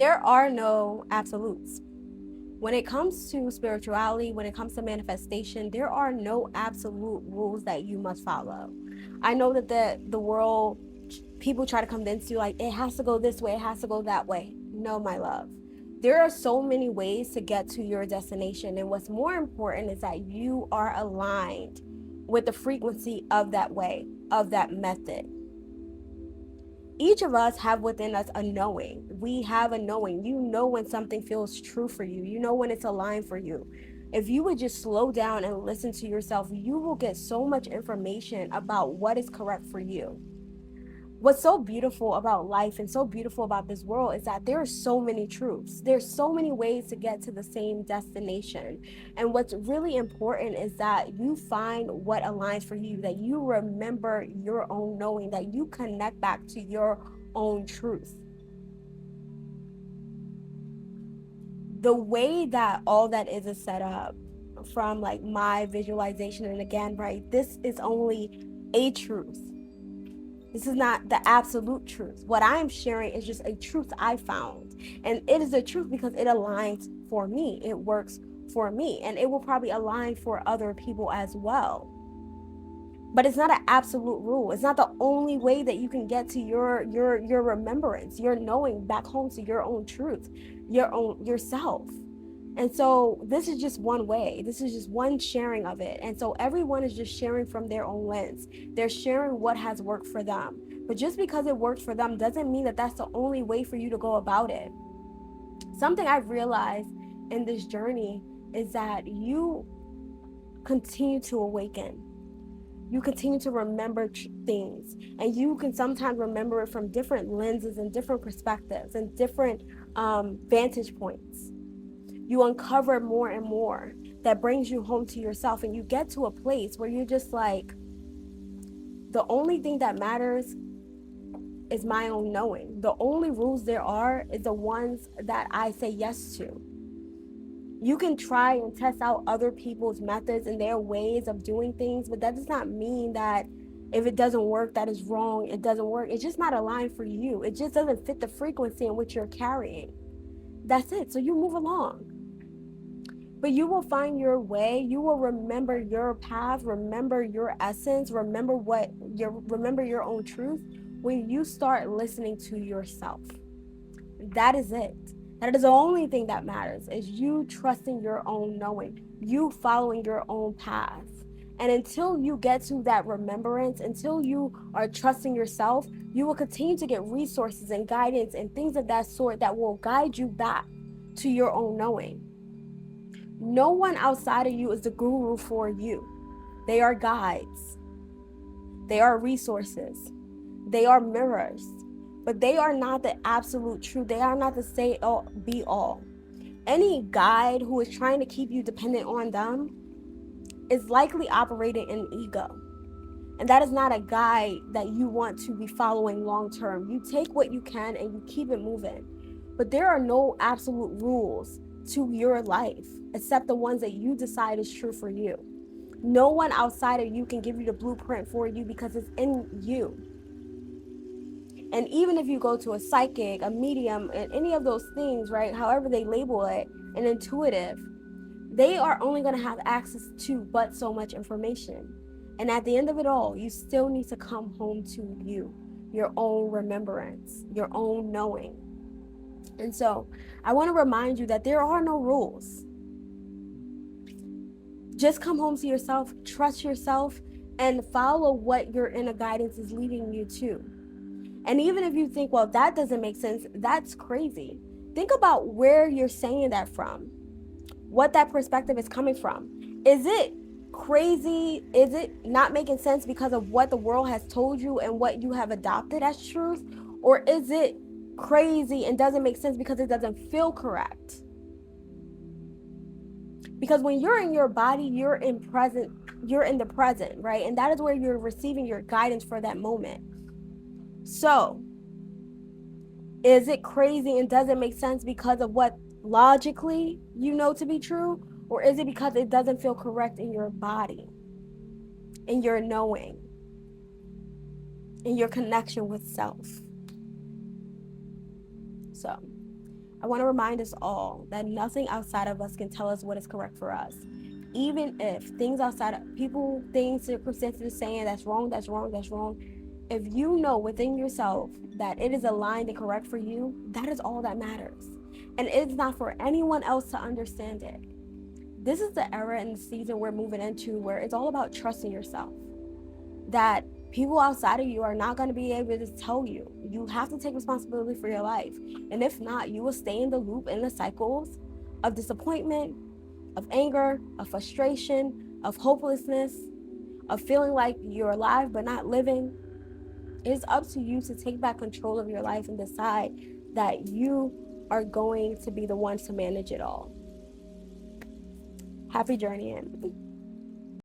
There are no absolutes. When it comes to spirituality, when it comes to manifestation, there are no absolute rules that you must follow. I know that the world, people try to convince you like it has to go this way, it has to go that way. No, my love. There are so many ways to get to your destination, and what's more important is that you are aligned with the frequency of that way, of that method. Each of us have within us a knowing. We have a knowing. You know when something feels true for you. You know when it's aligned for you. If you would just slow down and listen to yourself, you will get so much information about what is correct for you. What's so beautiful about life and so beautiful about this world is that there are so many truths. There's so many ways to get to the same destination. And what's really important is that you find what aligns for you, that you remember your own knowing, that you connect back to your own truth. The way that all that is set up from like my visualization, and again, right, this is only a truth. This is not the absolute truth. What I'm sharing is just a truth I found. And it is a truth because it aligns for me. It works for me. And it will probably align for other people as well. But it's not an absolute rule. It's not the only way that you can get to your remembrance, your knowing back home to your own truth, your own yourself. And so this is just one way. This is just one sharing of it. And so everyone is just sharing from their own lens. They're sharing what has worked for them. But just because it worked for them doesn't mean that that's the only way for you to go about it. Something I've realized in this journey is that you continue to awaken. You continue to remember things, and you can sometimes remember it from different lenses and different perspectives and different vantage points. You uncover more and more that brings you home to yourself, and you get to a place where you're just like, the only thing that matters is my own knowing. The only rules there are is the ones that I say yes to. You can try and test out other people's methods and their ways of doing things, but that does not mean that if it doesn't work, that is wrong. It doesn't work. It's just not aligned for you. It just doesn't fit the frequency in which you're carrying. That's it. So you move along. But you will find your way. You will remember your path, remember your essence, remember your own truth when you start listening to yourself. That is it. That is the only thing that matters, is you trusting your own knowing, you following your own path. And until you get to that remembrance, until you are trusting yourself, you will continue to get resources and guidance and things of that sort that will guide you back to your own knowing. No one outside of you is the guru for you. They are guides. They are resources. They are mirrors. But they are not the absolute truth. They are not the say all be all. Any guide who is trying to keep you dependent on them is likely operating in ego. And that is not a guide that you want to be following long term. You take what you can and you keep it moving. But there are no absolute rules to your life except the ones that you decide is true for you. No one outside of you can give you the blueprint for you because it's in you. And even if you go to a psychic, a medium, and any of those things, right, however they label it, an intuitive, they are only going to have access to but so much information. And at the end of it all, you still need to come home to you, your own remembrance, your own knowing. And so I want to remind you that there are no rules. Just come home to yourself, trust yourself, and follow what your inner guidance is leading you to. And even if you think, well, that doesn't make sense, that's crazy. Think about where you're saying that from, what that perspective is coming from. Is it crazy? Is it not making sense because of what the world has told you and what you have adopted as truth? Or is it crazy and doesn't make sense because it doesn't feel correct? Because when you're in your body, you're in the present, right? And that is where you're receiving your guidance for that moment. So, is it crazy and doesn't make sense because of what logically you know to be true? Or is it because it doesn't feel correct in your body, in your knowing, in your connection with self? So, I want to remind us all that nothing outside of us can tell us what is correct for us. Even if things outside of people, things, circumstances saying that's wrong, that's wrong, that's wrong. If you know within yourself that it is aligned and correct for you, that is all that matters. And it's not for anyone else to understand it. This is the era and the season we're moving into where it's all about trusting yourself. That people outside of you are not going to be able to tell you. You have to take responsibility for your life. And if not, you will stay in the loop, in the cycles of disappointment, of anger, of frustration, of hopelessness, of feeling like you're alive but not living. It is up to you to take back control of your life and decide that you are going to be the one to manage it all. Happy journeying.